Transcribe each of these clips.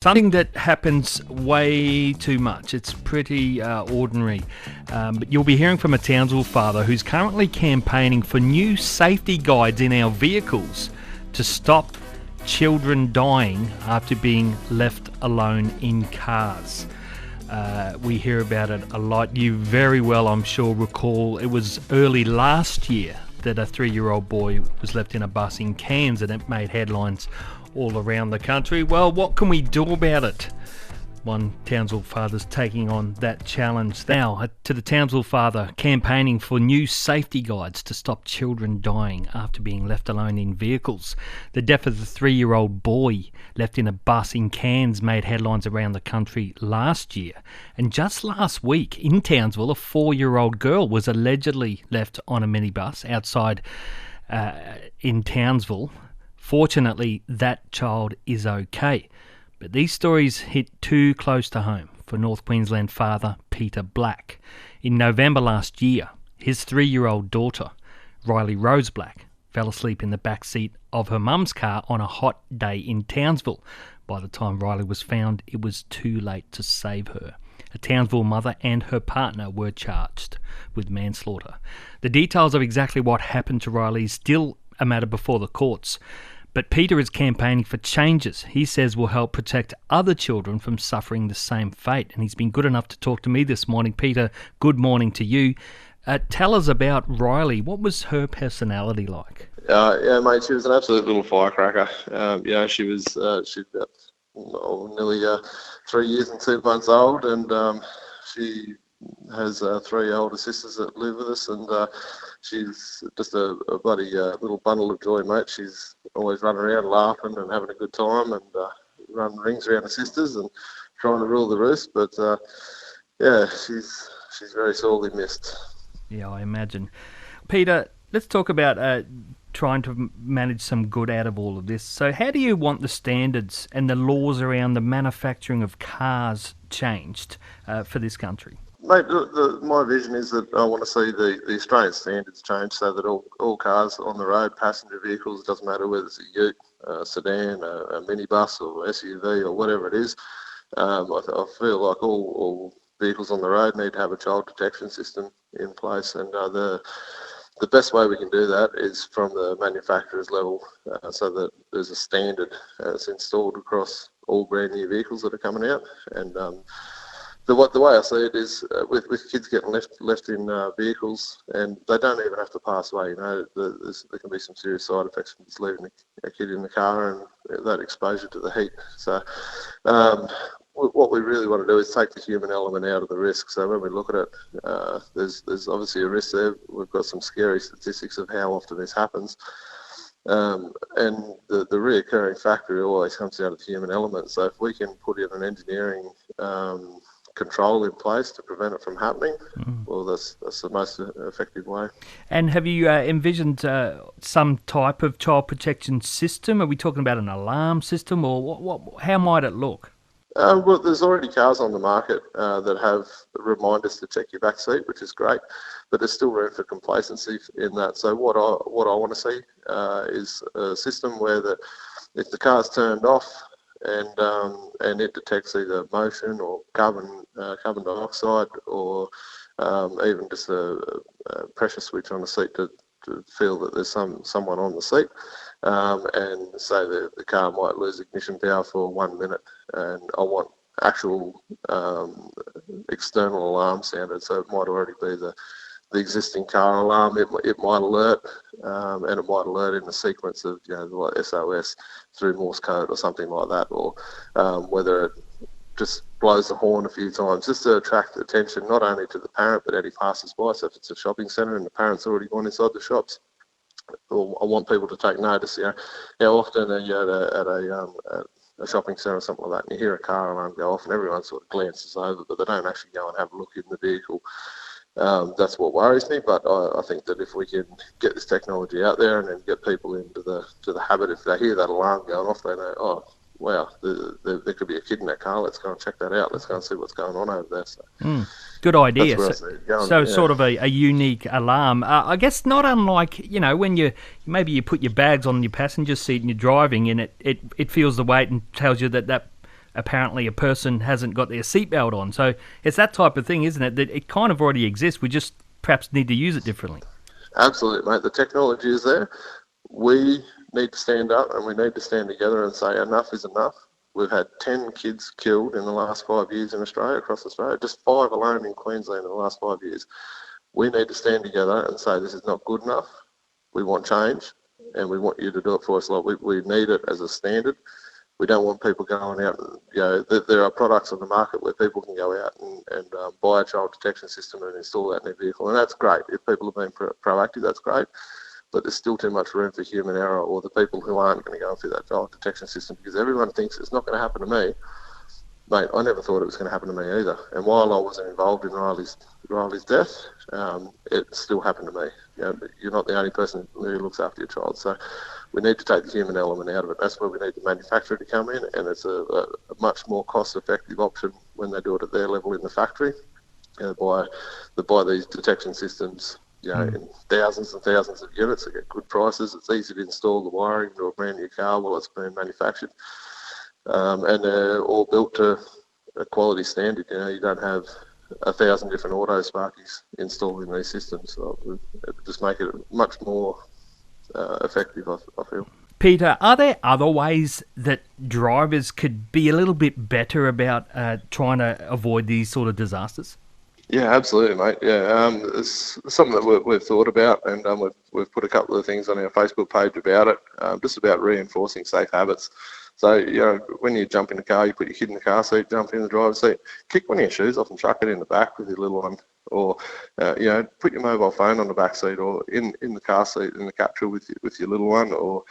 Something that happens way too much. It's pretty ordinary. But you'll be hearing from a Townsville father who's currently campaigning for new safety guides in our vehicles to stop children dying after being left alone in cars. We hear about it a lot. You very well, I'm sure, recall it was early last year that a 3-year-old boy was left in a bus in Cairns, and it made headlines all around the country. Well, what can we do about it? One Townsville father's taking on that challenge now. To the Townsville father campaigning for new safety guides to stop children dying after being left alone in vehicles. The death of the 3-year-old boy left in a bus in Cairns made headlines around the country last year. And just last week in Townsville, a 4-year-old girl was allegedly left on a minibus outside in Townsville. Fortunately, that child is okay. But these stories hit too close to home for North Queensland father Peter Black. In November last year, his 3-year-old daughter, Rylee Rose Black, fell asleep in the back seat of her mum's car on a hot day in Townsville. By the time Rylee was found, it was too late to save her. A Townsville mother and her partner were charged with manslaughter. The details of exactly what happened to Rylee is still a matter before the courts. But Peter is campaigning for changes he says will help protect other children from suffering the same fate. And he's been good enough to talk to me this morning. Peter, good morning to you. Tell us about Rylee. What was her personality like? Yeah, mate, she was an absolute little firecracker. She was she's about nearly 3 years and 2 months old, and she has 3 older sisters that live with us, and she's just a bloody little bundle of joy, mate. She's always running around laughing and having a good time, and running rings around her sisters and trying to rule the roost. But she's very sorely missed. Yeah, I imagine. Peter, let's talk about trying to manage some good out of all of this. So how do you want the standards and the laws around the manufacturing of cars changed for this country? Mate, my vision is that I want to see the Australian standards change so that all cars on the road, passenger vehicles, it doesn't matter whether it's a ute, a sedan, a minibus or SUV or whatever it is, I feel like all vehicles on the road need to have a child detection system in place, and the best way we can do that is from the manufacturer's level, so that there's a standard that's installed across all brand new vehicles that are coming out. And the way I see it is with kids getting left in vehicles, and they don't even have to pass away. You know, there can be some serious side effects from just leaving a kid in the car and that exposure to the heat. So what we really want to do is take the human element out of the risk. So when we look at it, there's obviously a risk there. We've got some scary statistics of how often this happens. And the reoccurring factor always comes down to the human element. So if we can put in an engineering control in place to prevent it from happening, well, that's the most effective way. And have you envisioned some type of child protection system? Are we talking about an alarm system, or how might it look? Well, there's already cars on the market that have reminders to check your back seat, which is great, but there's still room for complacency in that. So what I want to see is a system where if the car's turned off and it detects either motion or carbon dioxide, or even just a pressure switch on the seat to feel that there's someone on the seat, and say that the car might lose ignition power for 1 minute, and I want actual external alarm sounded. So it might already be the existing car alarm. It might alert, and it might alert in the sequence of like SOS through Morse code or something like that, or whether it just blows the horn a few times just to attract attention not only to the parent but any passers-by. So if it's a shopping centre and the parent's already gone inside the shops, I want people to take notice. How often are you at a shopping centre or something like that, and you hear a car alarm go off and everyone sort of glances over, but they don't actually go and have a look in the vehicle. That's what worries me, but I think that if we can get this technology out there and then get people into the habit, if they hear that alarm going off, they know, oh, wow, there could be a kid in that car. Let's go and check that out. Let's go and see what's going on over there. So, good idea. That's where I see it going, sort of a unique alarm. I guess not unlike, when you put your bags on your passenger seat and you're driving, and it feels the weight and tells you that apparently a person hasn't got their seatbelt on. So it's that type of thing, isn't it? That it kind of already exists. We just perhaps need to use it differently. Absolutely, mate. The technology is there. We need to stand up and we need to stand together and say enough is enough. We've had 10 kids killed in the last 5 years in Australia, across Australia, just 5 alone in Queensland in the last 5 years. We need to stand together and say this is not good enough. We want change and we want you to do it for us. Like we need it as a standard. We don't want people going out and, there are products on the market where people can go out and buy a child detection system and install that in their vehicle. And that's great. If people have been proactive, that's great. But there's still too much room for human error, or the people who aren't going to go through that child detection system, because everyone thinks it's not going to happen to me. Mate, I never thought it was going to happen to me either. And while I wasn't involved in Rylee's death, it still happened to me. You're not the only person who looks after your child. So we need to take the human element out of it. That's where we need the manufacturer to come in, and it's a much more cost-effective option when they do it at their level in the factory. They buy these detection systems, in thousands and thousands of units. They get good prices. It's easy to install the wiring into a brand new car while it's being manufactured. And they're all built to a quality standard. You don't have 1,000 different auto sparkies installing these systems. So it just make it much more effective, I feel. Peter, are there other ways that drivers could be a little bit better about trying to avoid these sort of disasters? Yeah, absolutely, mate. Yeah, it's something that we've thought about, and we've put a couple of things on our Facebook page about it, just about reinforcing safe habits. So, when you jump in the car, you put your kid in the car seat, jump in the driver's seat, kick one of your shoes off and chuck it in the back with your little one, or put your mobile phone on the back seat, or in the car seat in the capsule with your little one, or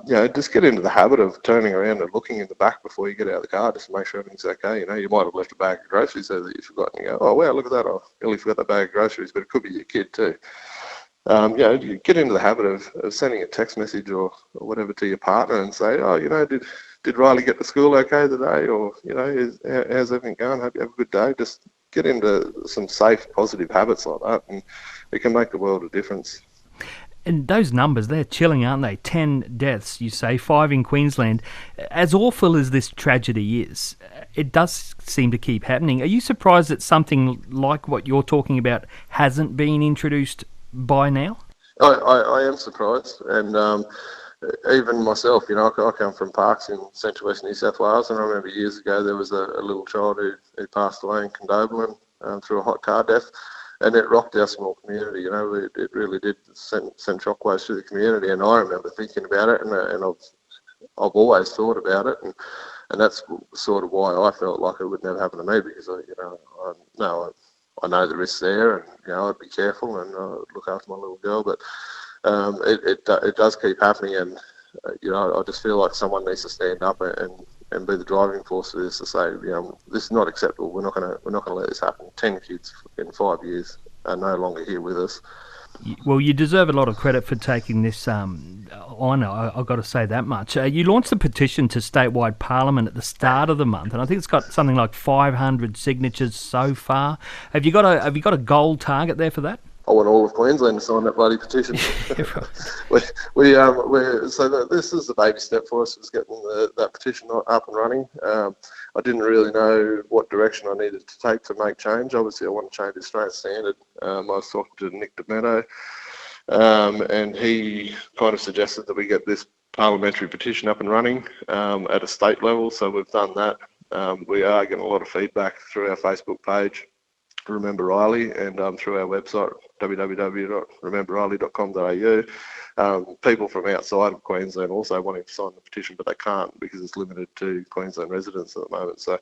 just get into the habit of turning around and looking in the back before you get out of the car, just to make sure everything's okay. You might have left a bag of groceries there that you forgot, and you go, oh wow, look at that, I nearly forgot that bag of groceries, but it could be your kid too. You get into the habit of sending a text message or whatever to your partner and say, oh, did Rylee get to school okay today? Or, how's everything going? Hope you have a good day. Just get into some safe, positive habits like that, and it can make a world of difference. And those numbers, they're chilling, aren't they? 10 deaths, you say, 5 in Queensland. As awful as this tragedy is, it does seem to keep happening. Are you surprised that something like what you're talking about hasn't been introduced by now? I am surprised, and even myself, I come from Parks in central west New South Wales, and I remember years ago there was a little child who passed away in Condobolin through a hot car death, and it rocked our small community. It really did send shockwaves through the community, and I remember thinking about it, and I've always thought about it, and that's sort of why I felt like it would never happen to me, because I know the risks there, and I'd be careful and look after my little girl. But it does keep happening, and I just feel like someone needs to stand up and be the driving force for this, to say, this is not acceptable. We're not gonna let this happen. 10 kids in 5 years are no longer here with us. Well, you deserve a lot of credit for taking this on. I've got to say that much. You launched the petition to statewide Parliament at the start of the month, and I think it's got something like 500 signatures so far. Have you got a goal target there for that? I want all of Queensland to sign that bloody petition. This is the baby step for us, was getting that petition up and running. I didn't really know what direction I needed to take to make change. Obviously, I want to change the Australian standard. I was talking to Nick DeMetto, and he kind of suggested that we get this parliamentary petition up and running at a state level. So we've done that. We are getting a lot of feedback through our Facebook page, Remember Rylee, and through our website, www.rememberrylee.com.au. People from outside of Queensland also wanting to sign the petition, but they can't because it's limited to Queensland residents at the moment. So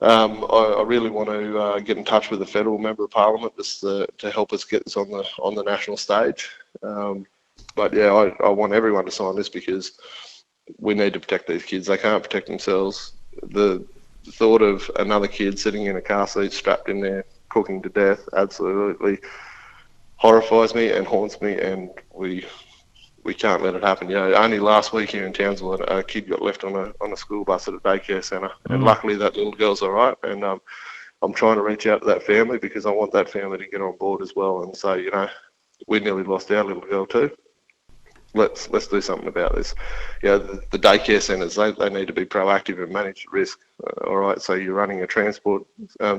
I really want to get in touch with the federal member of parliament just to help us get this on the national stage. But yeah, I want everyone to sign this, because we need to protect these kids. They can't protect themselves. The thought of another kid sitting in a car seat strapped in there cooking to death absolutely horrifies me and haunts me, and we can't let it happen. Only last week here in Townsville, a kid got left on a school bus at a daycare centre, and luckily that little girl's all right. And I'm trying to reach out to that family, because I want that family to get on board as well and say, we nearly lost our little girl too. let's do something about this. The daycare centres, they need to be proactive and manage risk. All right, so you're running a transport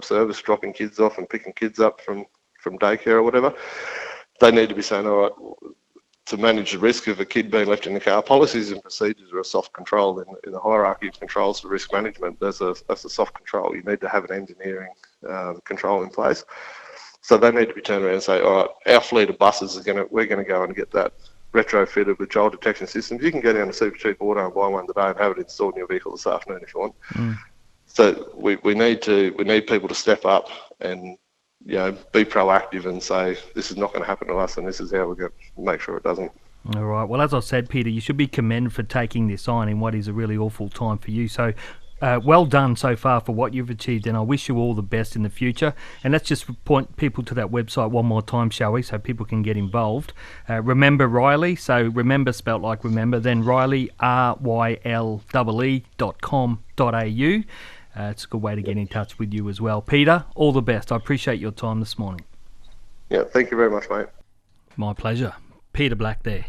service, dropping kids off and picking kids up from daycare or whatever. They need to be saying, all right, to manage the risk of a kid being left in the car, policies and procedures are a soft control in the hierarchy of controls for risk management. That's a soft control. You need to have an engineering control in place. So they need to be turned around and say, all right, our fleet of buses we're going to go and get that retrofitted with child detection systems. You can go down to Super Cheap Auto and buy one today and have it installed in your vehicle this afternoon if you want. So we need people to step up and be proactive and say, this is not going to happen to us and this is how we're going to make sure it doesn't. All right. Well, as I said, Peter, you should be commended for taking this on in what is a really awful time for you. So well done so far for what you've achieved, and I wish you all the best in the future. And let's just point people to that website one more time, shall we, so people can get involved. Remember Rylee, so remember spelt like remember, then Rylee, RYLEE.com.au. It's a good way to get in touch with you as well. Peter, all the best. I appreciate your time this morning. Yeah, thank you very much, mate. My pleasure. Peter Black there.